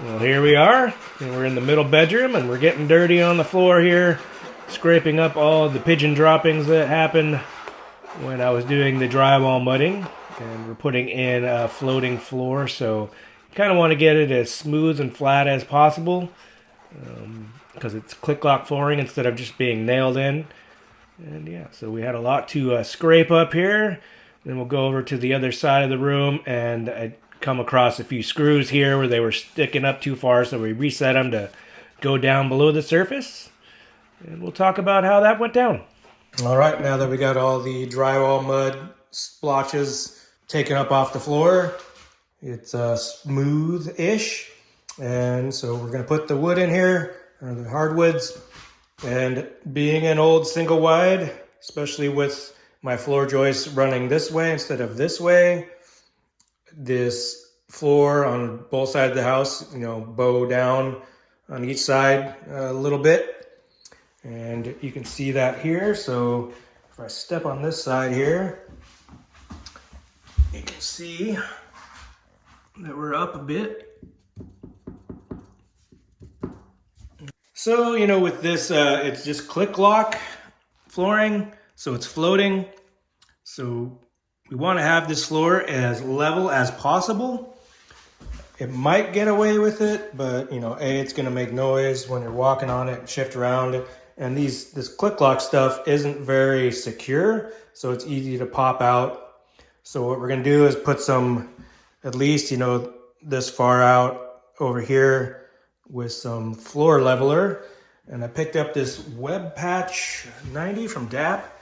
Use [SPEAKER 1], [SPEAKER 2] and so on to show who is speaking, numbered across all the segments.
[SPEAKER 1] Well, here we are, and we're in the middle bedroom, and we're getting dirty on the floor here, scraping up all the pigeon droppings that happened when I was doing the drywall mudding. And we're putting in a floating floor, so you kind of want to get it as smooth and flat as possible, because it's click-lock flooring instead of just being nailed in. And yeah, so we had a lot to scrape up here. Then we'll go over to the other side of the room, and I come across a few screws here where they were sticking up too far, so we reset them to go down below the surface. And we'll talk about how that went down. All right, now that we got all the drywall mud splotches taken up off the floor, it's smooth-ish. And so we're going to put the wood in here, the hardwoods. And being an old single wide, especially with my floor joists running this way instead of this way, this floor on both sides of the house, bow down on each side a little bit. And you can see that here. So if I step on this side here, you can see that we're up a bit. So, with this, it's just click lock flooring. So it's floating. So we want to have this floor as level as possible. It might get away with it, but it's going to make noise when you're walking on it and shift around. And this click lock stuff isn't very secure, so it's easy to pop out. So what we're going to do is put some, at least, this far out over here with some floor leveler. And I picked up this Web Patch 90 from DAP.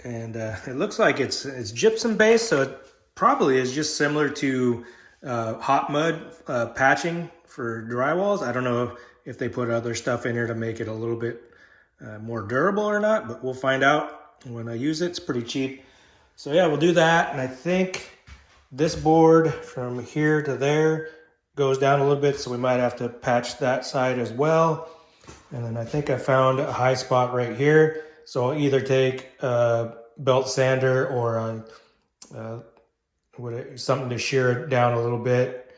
[SPEAKER 1] And it looks like it's gypsum based, so it probably is just similar to hot mud patching for drywalls. I don't know if they put other stuff in here to make it a little bit more durable or not, but we'll find out when I use it. It's pretty cheap. So yeah, we'll do that. And I think this board from here to there goes down a little bit, so we might have to patch that side as well. And then I think I found a high spot right here. So I'll either take a belt sander or something to shear it down a little bit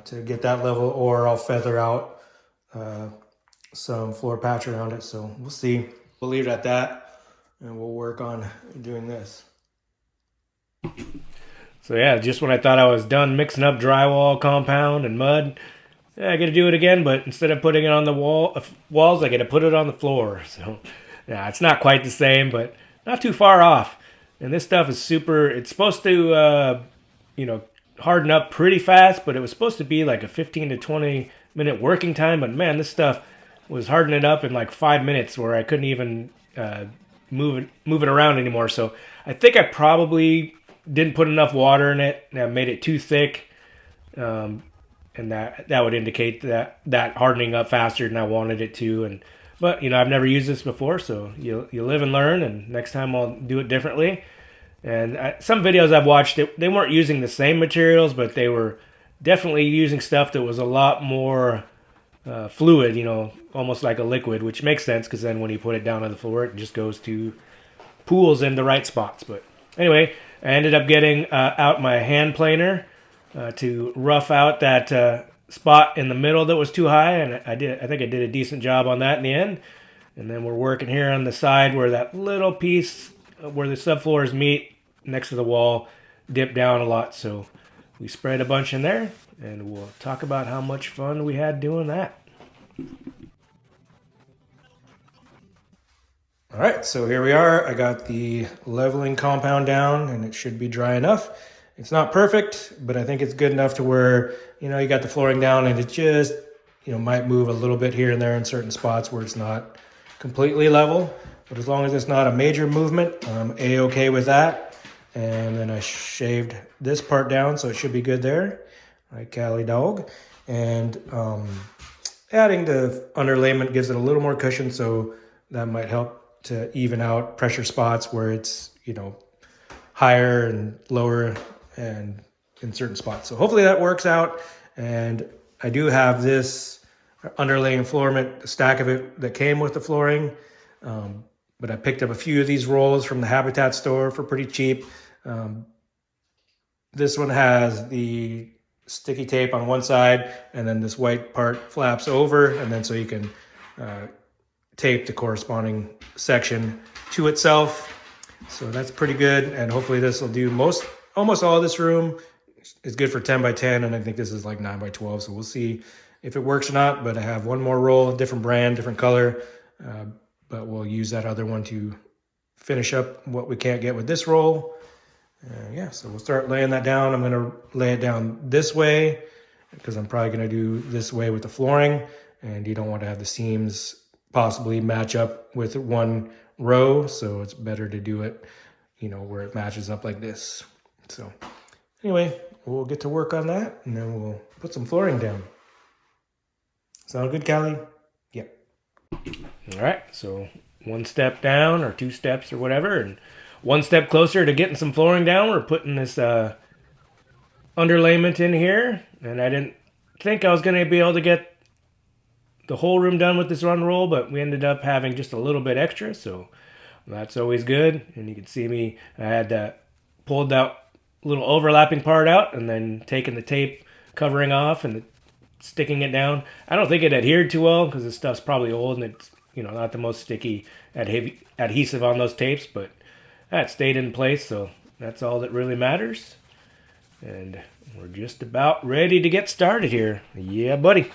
[SPEAKER 1] to get that level, or I'll feather out some floor patch around it. So we'll see. We'll leave it at that, and we'll work on doing this. So yeah, just when I thought I was done mixing up drywall, compound, and mud, I got to do it again. But instead of putting it on the walls, I got to put it on the floor. So yeah, it's not quite the same, but not too far off. And this stuff is super. It's supposed to, harden up pretty fast, but it was supposed to be like a 15 to 20 minute working time. But man, this stuff was hardening up in like 5 minutes, where I couldn't even move it around anymore. So I think I probably didn't put enough water in it. And I made it too thick, and that would indicate that hardening up faster than I wanted it to. But I've never used this before, so you live and learn. And next time I'll do it differently. And some videos I've watched, they weren't using the same materials, but they were definitely using stuff that was a lot more fluid, almost like a liquid, which makes sense because then when you put it down on the floor, it just goes to pools in the right spots. But anyway, I ended up getting out my hand planer to rough out that spot in the middle that was too high, and I think I did a decent job on that in the end. And then we're working here on the side where that little piece where the subfloors meet next to the wall dipped down a lot, so we sprayed a bunch in there, and we'll talk about how much fun we had doing that. All right, so here we are. I got the leveling compound down, and it should be dry enough. It's not perfect, but I think it's good enough to where, you got the flooring down, and it just, might move a little bit here and there in certain spots where it's not completely level. But as long as it's not a major movement, I'm A-okay with that. And then I shaved this part down, so it should be good there. Right, Cali dog. And adding the underlayment gives it a little more cushion, so that might help to even out pressure spots where it's, higher and lower and in certain spots. So hopefully that works out. And I do have this underlaying floor mat, a stack of it that came with the flooring. But I picked up a few of these rolls from the Habitat store for pretty cheap. This one has the sticky tape on one side, and then this white part flaps over, and then so you can tape the corresponding section to itself. So that's pretty good, and hopefully this will do almost all of this room. It's good for 10 by 10, and I think this is like 9 by 12, so we'll see if it works or not. But I have one more roll, different brand, different color, but we'll use that other one to finish up what we can't get with this roll. Yeah, so we'll start laying that down. I'm gonna lay it down this way because I'm probably gonna do this way with the flooring, and you don't want to have the seams possibly match up with one row, so it's better to do it, you know, where it matches up like this. So anyway, we'll get to work on that, and then we'll put some flooring down. Sound good, Callie? Yep. All right, so one step down, or 2 steps, or whatever, and one step closer to getting some flooring down. We're putting this underlayment in here, and I didn't think I was going to be able to get the whole room done with this run roll, but we ended up having just a little bit extra, so that's always good. And you can see I had pulled that little overlapping part out and then taken the tape covering off and sticking it down. I don't think it adhered too well because this stuff's probably old and it's, you know, not the most sticky adhesive on those tapes, but that stayed in place, so that's all that really matters. And we're just about ready to get started here. Yeah, buddy.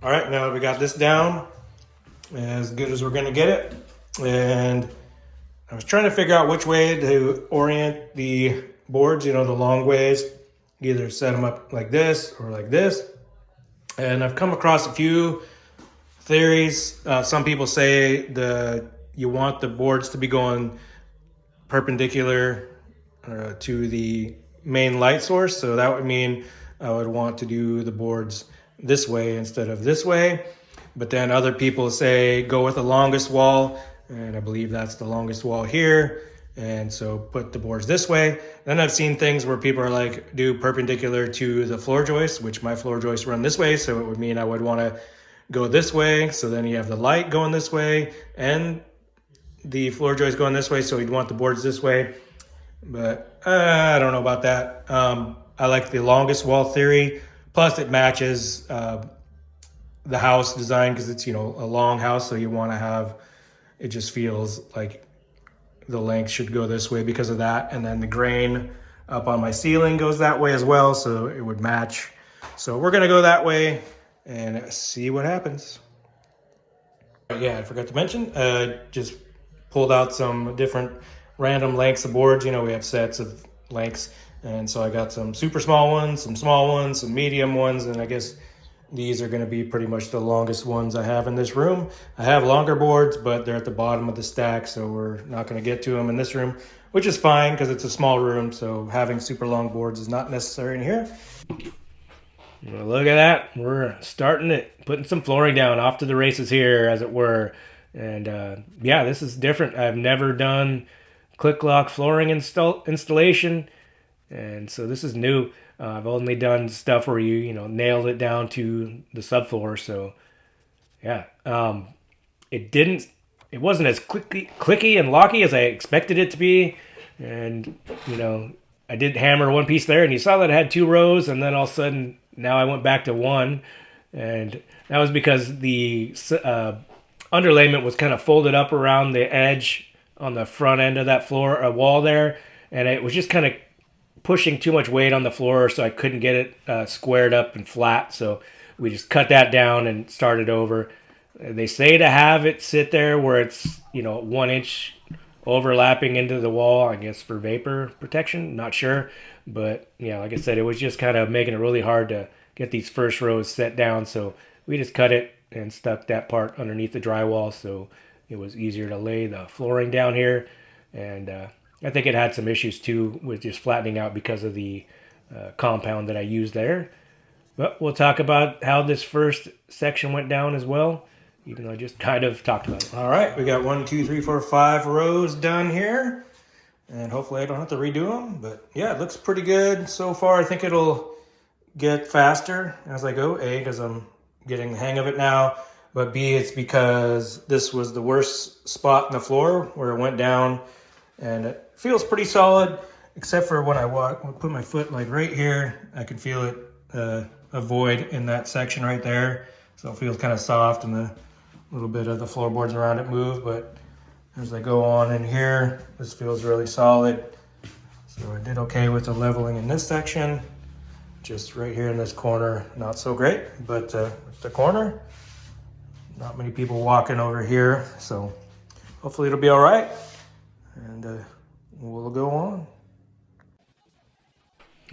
[SPEAKER 1] All right, now that we got this down as good as we're gonna get it, and I was trying to figure out which way to orient the boards, you know, the long ways, either set them up like this or like this. And I've come across a few theories. Some people say you want the boards to be going perpendicular to the main light source. So that would mean I would want to do the boards this way instead of this way. But then other people say go with the longest wall, and I believe that's the longest wall here, and so put the boards this way. Then I've seen things where people are like do perpendicular to the floor joists, which my floor joists run this way, so it would mean I would want to go this way. So then you have the light going this way and the floor joist going this way, so you'd want the boards this way. But I don't know about that. I like the longest wall theory. Plus it matches the house design because it's, you know, a long house, so you want to have, it just feels like the length should go this way because of that. And then the grain up on my ceiling goes that way as well, so it would match. So we're gonna go that way and see what happens. Yeah, I forgot to mention, just pulled out some different random lengths of boards. You know, we have sets of lengths, and so I got some super small ones, some small ones, some medium ones, and I guess these are going to be pretty much the longest ones I have in this room. I have longer boards, but they're at the bottom of the stack, so we're not going to get to them in this room, which is fine because it's a small room, so having super long boards is not necessary in here. Well, look at that. We're starting it, putting some flooring down, off to the races here, as it were. And yeah, this is different. I've never done click lock flooring installation, and so this is new. I've only done stuff where you nailed it down to the subfloor. So yeah, it wasn't as clicky and locky as I expected it to be. And I did hammer one piece there, and you saw that it had 2 rows, and then all of a sudden now I went back to 1, and that was because the underlayment was kind of folded up around the edge on the front end of that wall there, and it was just kind of pushing too much weight on the floor, so I couldn't get it squared up and flat. So we just cut that down and started over. They say to have it sit there where it's 1 inch overlapping into the wall, I guess for vapor protection, not sure. But yeah, like I said, it was just kind of making it really hard to get these first rows set down, so we just cut it and stuck that part underneath the drywall, so it was easier to lay the flooring down here. And I think it had some issues too with just flattening out because of the compound that I used there. But we'll talk about how this first section went down as well, even though I just kind of talked about it. All right, we got 1, 2, 3, 4, 5 rows done here, and hopefully I don't have to redo them. But yeah, it looks pretty good so far. I think it'll get faster as I go. A, because I'm getting the hang of it now, but B, it's because this was the worst spot in the floor where it went down, and it feels pretty solid, except for when I walk, I'll put my foot like right here, I can feel it, a void in that section right there. So it feels kind of soft and a little bit of the floorboards around it move, but as I go on in here, this feels really solid. So I did okay with the leveling in this section. Just right here in this corner, not so great, but the corner, not many people walking over here, so hopefully it'll be all right, and we'll go on.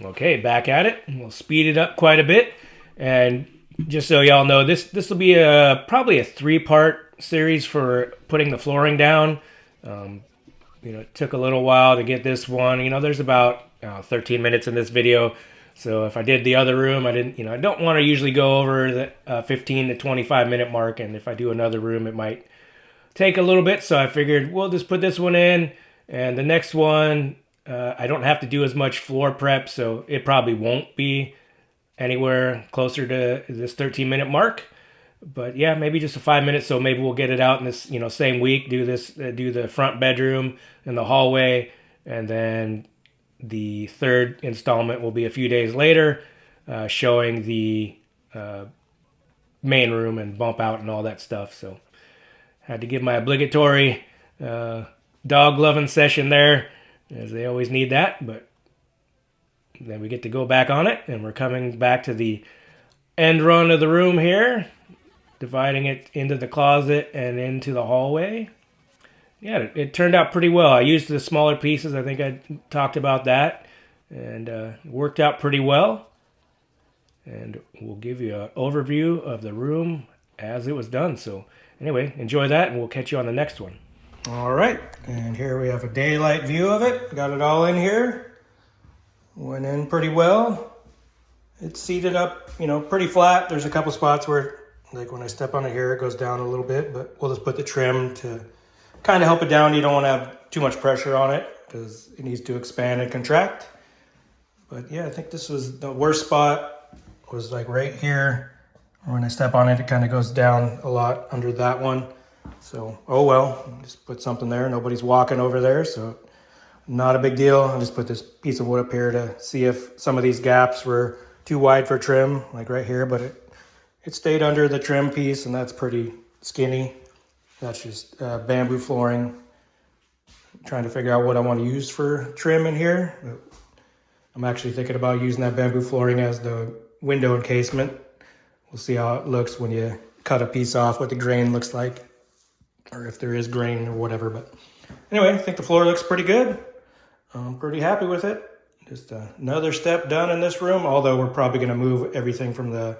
[SPEAKER 1] Okay, back at it. We'll speed it up quite a bit, and just so y'all know, this will be probably a 3-part series for putting the flooring down. It took a little while to get this one. There's about 13 minutes in this video. So if I did the other room, I don't want to usually go over the 15 to 25 minute mark. And if I do another room, it might take a little bit. So I figured we'll just put this one in, and the next one, I don't have to do as much floor prep. So it probably won't be anywhere closer to this 13-minute mark. But yeah, maybe just a 5 minutes. So maybe we'll get it out in this, same week, do the front bedroom and the hallway. And then the third installment will be a few days later, showing the main room and bump out and all that stuff. So had to give my obligatory dog loving session there, as they always need that. But then we get to go back on it, and we're coming back to the end run of the room here, dividing it into the closet and into the hallway. Yeah, it turned out pretty well. I used the smaller pieces. I think I talked about that, and it worked out pretty well. And we'll give you an overview of the room as it was done. So anyway, enjoy that, and we'll catch you on the next one. All right, and here we have a daylight view of it. Got it all in here. Went in pretty well. It's seated up, pretty flat. There's a couple spots where, like when I step on it here, it goes down a little bit, but we'll just put the trim to kind of help it down. You don't want to have too much pressure on it because it needs to expand and contract. But yeah, I think this was the worst spot, was like right here. When I step on it, it kind of goes down a lot under that one. So, oh well, just put something there. Nobody's walking over there, so not a big deal. I'll just put this piece of wood up here to see if some of these gaps were too wide for trim, like right here, but it stayed under the trim piece, and that's pretty skinny. That's just bamboo flooring. I'm trying to figure out what I want to use for trim in here. I'm actually thinking about using that bamboo flooring as the window encasement. We'll see how it looks when you cut a piece off, what the grain looks like, or if there is grain or whatever. But anyway, I think the floor looks pretty good. I'm pretty happy with it. Just another step done in this room, although we're probably going to move everything from the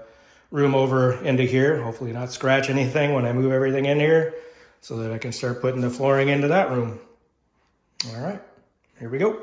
[SPEAKER 1] room over into here. Hopefully not scratch anything when I move everything in here, so that I can start putting the flooring into that room. All right, here we go.